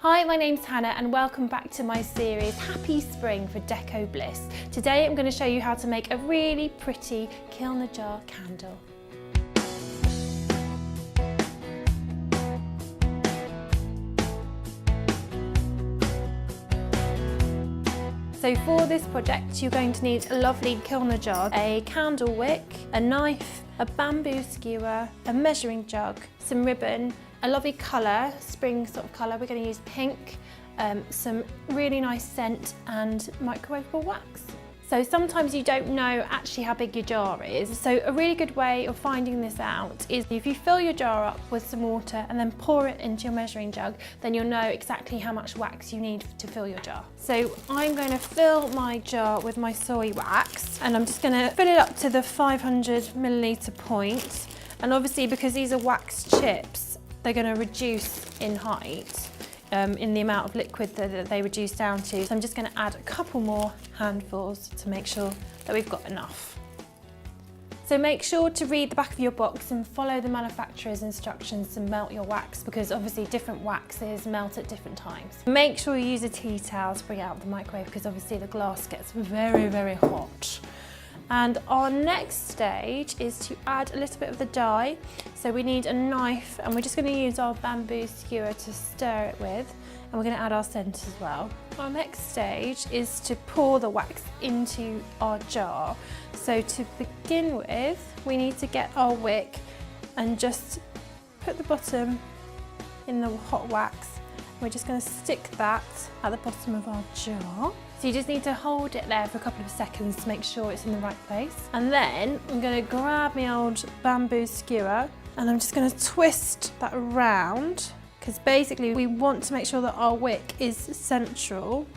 Hi, my name's Hannah and welcome back to my series Happy Spring for Deco Bliss. Today I'm going to show you how to make a really pretty Kilner jar candle. So for this project you're going to need a lovely Kilner jar, a candle wick, a knife, a bamboo skewer, a measuring jug, some ribbon, a lovely colour, spring sort of colour. We're going to use pink, some really nice scent and microwavable wax. So sometimes you don't know actually how big your jar is. So a really good way of finding this out is if you fill your jar up with some water and then pour it into your measuring jug, then you'll know exactly how much wax you need to fill your jar. So I'm going to fill my jar with my soy wax and I'm just going to fill it up to the 500 milliliter point. And obviously because these are wax chips, they're going to reduce in height in the amount of liquid that they reduce down to. So I'm just going to add a couple more handfuls to make sure that we've got enough. So make sure to read the back of your box and follow the manufacturer's instructions to melt your wax, because obviously different waxes melt at different times. Make sure you use a tea towel to bring it out of the microwave because obviously the glass gets very, very hot. And our next stage is to add a little bit of the dye. So we need a knife and we're just going to use our bamboo skewer to stir it with, and we're going to add our scent as well. Our next stage is to pour the wax into our jar. So to begin with, we need to get our wick and just put the bottom in the hot wax. We're just going to stick that at the bottom of our jar. So you just need to hold it there for a couple of seconds to make sure it's in the right place. And then I'm going to grab my old bamboo skewer and I'm just going to twist that around, because basically we want to make sure that our wick is central.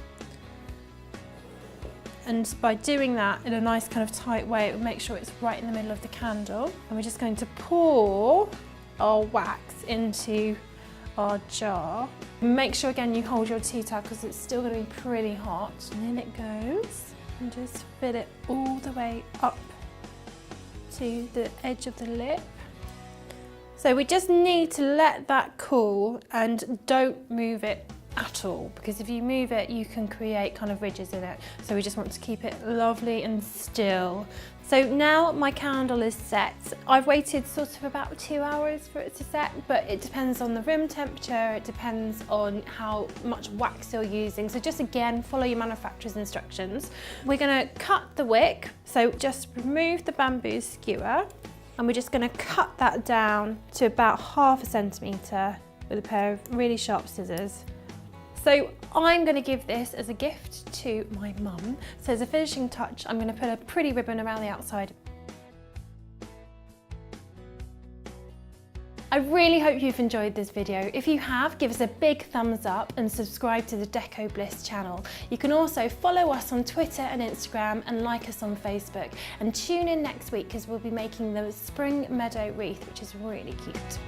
And by doing that in a nice kind of tight way, it will make sure it's right in the middle of the candle. And we're just going to pour our wax into our jar. Make sure again you hold your tea towel because it's still going to be pretty hot. And in it goes, and just fill it all the way up to the edge of the lip. So we just need to let that cool and don't move it at all, because if you move it you can create kind of ridges in it. So we just want to keep it lovely and still. So now my candle is set. I've waited sort of about 2 hours for it to set, but it depends on the room temperature, it depends on how much wax you're using. So just again, follow your manufacturer's instructions. We're going to cut the wick, so just remove the bamboo skewer and we're just going to cut that down to about ½ centimetre with a pair of really sharp scissors. So I'm going to give this as a gift to my mum. So as a finishing touch, I'm going to put a pretty ribbon around the outside. I really hope you've enjoyed this video. If you have, give us a big thumbs up and subscribe to the Deco Bliss channel. You can also follow us on Twitter and Instagram and like us on Facebook. And tune in next week because we'll be making the spring meadow wreath, which is really cute.